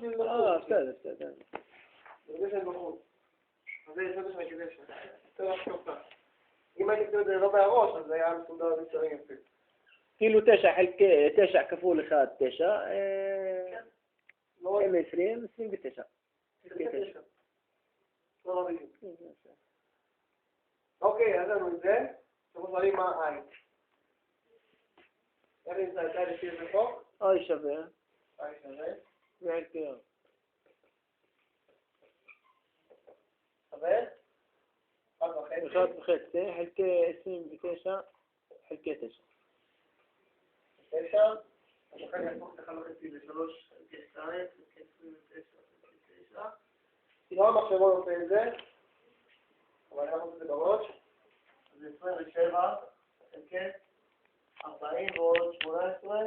בשביל... בסדר. זה שאני בחוץ. אז זה יסוד שאני כדי שם. יותר רק שופטה. אם הייתי כתוב את זה לא מהראש, אז זה היה מסודר בצרים יפה. כאילו 9 כפול 1, 9. לא 20, 29. 29. לא רביעי. אוקיי, אז לנו את זה. אנחנו שואלים מה I. איך נמצא את I לפי איזה חוק? I שווה. I שווה. וחלקי. שווה? 1.5. 1.5. חלקי 29. חלקי 9. 9. אז אחר כך נהפוך את 1.5 ל-3 חלקי 2. חלקי 29. חלקי 9. לא המחשבון עושה את זה. אבל אני עושה את זה בראש. אז 27 חלקי 40 ועוד 18.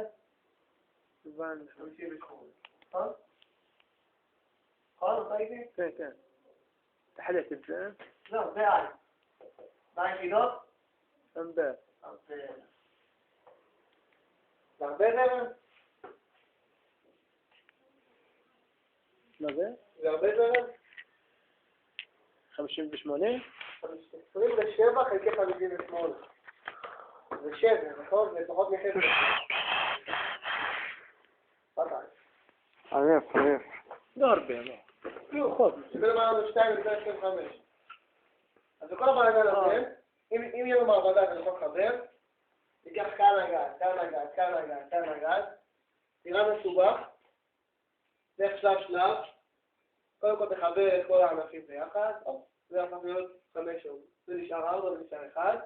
58. נכון? נכון? אתה איתי? כן. תחלק את זה. לא, זה I. מה היחידות? אמבר. זה הרבה זרם? מה זה? זה הרבה זרם? 58? 27 חלקי 58. זה 7, נכון? זה פחות מחצי. ערף. לא הרבה, לא. כלום. שבין אמרנו 2 ובין 25. אז בכל הבעיה הזה, אם יהיה לו מעבדה ולכל חבר, ניקח כאן נגד, תראה מסובך, לך שלב, קודם כל תחבר את כל הענפים ביחד, זה הפך להיות 5 שעות, זה נשאר 4 ונשאר 1,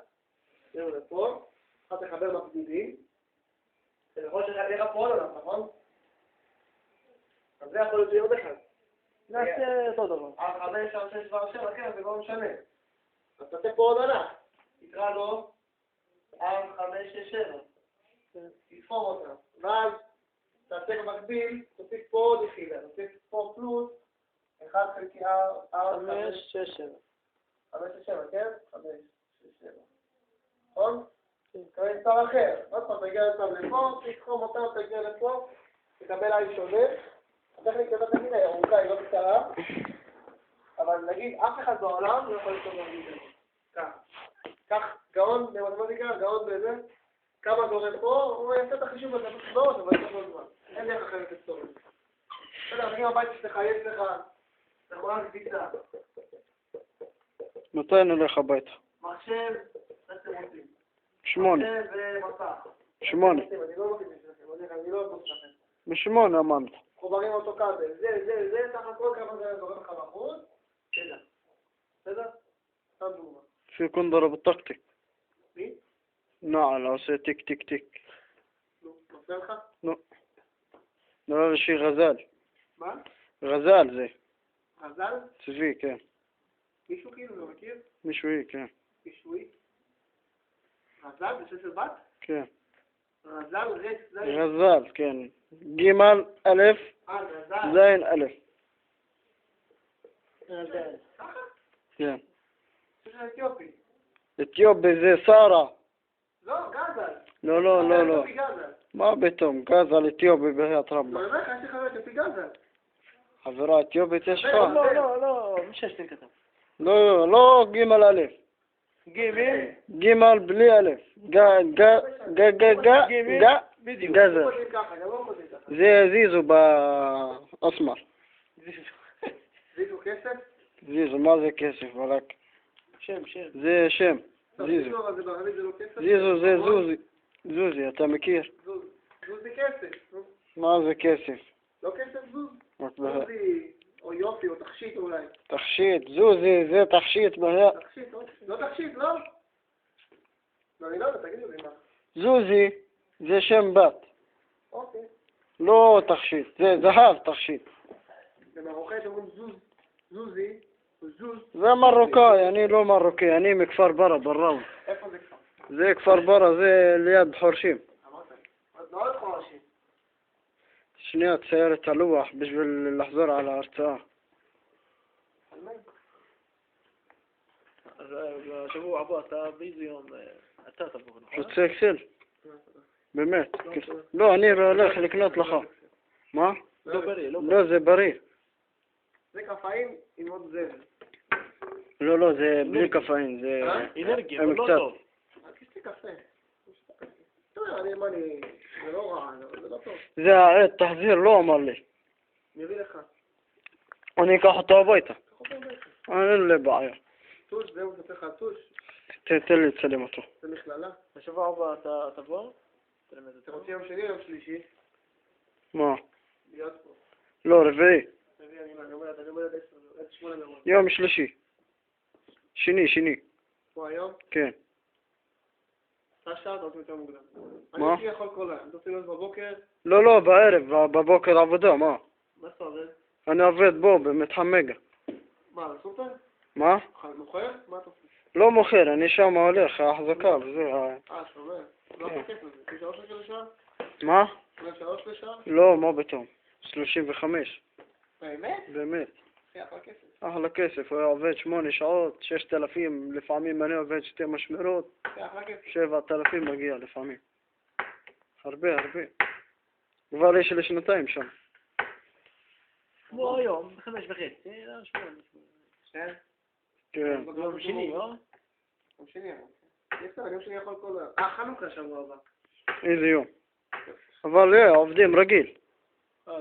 זהו לפה, אחת תחבר מקבילים, זה יכול שיהיה לך פה עוד ענף, נכון? אז זה יכול להיות עוד אחד. נעשה אותו דבר. 5, 6 ו7, כן, זה לא משנה. אז תעשה פה עוד ענף, תקרא לו 4, 5, 6, 7. תתפור אותה, ואז תעשה במקביל, תוסיף פה עוד יחידה, תוסיף פה פלוס 1 חלקי 4, 5, 6, 7. 5, 6, 7, כן? 5, 6, 7. נכון? תקבל מספר אחר, עוד פעם תגיע לסתם לפה, תתחום אותה, תגיע לפה, תקבל I שונה. הטכניקה הזאת תגיד היא ארוכה, היא לא קצרה, אבל נגיד אף אחד בעולם לא יכול לכתוב להגיד את זה. כך גאון במתמטיקה, גאון בזה, כמה גורם פה, הוא יעשה את החישוב הזה בצבאות, אבל יש לו זמן. אין דרך אחרת לפתור את זה. בסדר, נגיד הבית שלך, יש לך מכונה גביצה. מתי נלך הביתה? מחשב, איך אתם רוצים? 8. מחשב ומסך. 8. אני לא מכיר שלכם, אני לא אבוס לכם. ב8 אמרנו. חוברים אותו כבל, זה, סך הכל כמה זה זורם לך בחוץ, תדע. בסדר? סתם דוגמה. في يكون ضرب التكتيك. מי? نعم عصي تك. נו, מפריע לך? لا لا شيء غزال. מה? غزال زي. רזל? سفي كان. מישהו כאילו לא מכיר? مشوي كان. מישוי? רזל? זה ספר בת? كان. רזל רץ זין. غزال كان. جمال ألف רזל. زين ألف. רזל. ככה? كان. ספר אתיופי. إثيوبي زي سارة. לא, גזל. לא. גזל. ما بيتهم غزال إثيوبي بهي לא, ربك. באמת, יש לי חבר אתיופי גזל. حضرات إثيوبي تشفى. לא, مش هشتري كتاب. لا جمال ألف. جمال بلي ألف. جا غزال. زي زيزو بأسمر. זיזו כסף? زيزو ما زي كيسف ولكن. שם. زي شم. زيزو. אבל זה בערבית זה לא כסף? زيزو زي زوزي אתה מכיר? זוז זה כסף. מה זה כסף? לא כסף זוז? רק זוזי, או יופי, או תכשיט אולי. תכשיט, זוזי, זה תכשיט בהה. תכשיט, לא תכשיט, לא? לא, אני לא יודע, תגידו לי מה. זוזי זה שם בת, אוקיי. לא תכשיט, זה זהב תכשיט. במרוקאי שאומרים זוזי, זוז. זה מרוקאי, אני לא מרוקאי, אני מכפר ברא בראון. איפה זה כבר? זה כפר ברא, זה ליד חורשים. אמרת, מאוד חורשים. שנייה, צייר את הלוח בשביל לחזור על ההרצאה. בשבוע הבא אתה באיזה יום אתה תבוא, נכון? רוצה אקסל? באמת? לא, אני הולך לקנות לך. מה? לא בריא, לא בריא. לא, זה בריא. זה קפאים עם עוד זבל. לא, זה בלי קפאין, זה... אנרגיה, הם אבל לא קצת- טוב. רק יש לי קפה. טוב, זה לא רע, זה לא טוב. זה העט, תחזיר, לא אמר לי. אני אביא לך. אני אקח אותו הביתה. קח אותו הביתה. אין לי בעיה. טוש, זהו, אני אספר לך על טוש. תן לי לצלם אותו. זה מכללה. בשבוע הבא אתה תבוא? תלמד אתה אותו. רוצה יום שני או יום שלישי? מה? להיות פה. לא, רביעי. אני אומר עד 8 דקות. יום שלישי. שני. פה היום? כן. אתה שעה, אתה רוצה יותר מוקדם. מה? אני יכול כל היום. אתה רוצה להיות בבוקר? לא, בערב, בבוקר עבודה, מה? מה אתה עובד? אני עובד בו, במתחם מגה. מה, בסופר? מה? מוכר? מה אתה עושה? לא מוכר, אני שם הולך, ההחזקה וזה. שומע. לא כן. הכסף הזה. יש 3 שקל לשעה? מה? 3 לשעה? לא, מה פתאום? 35. באמת? באמת. אחי, אחלה כסף. אחלה כסף, הוא עובד 8 שעות, 6,000, לפעמים אני עובד 2 משמרות, אחי, אחלה כסף. 7,000 מגיע לפעמים. הרבה. כבר יש לי שנתיים שם. כמו היום, 5:30. כן? כן. יום שני, לא? יום שני. יום שני יכול כל היום. חנוכה שבוע הבא. איזה יום. אבל עובדים רגיל.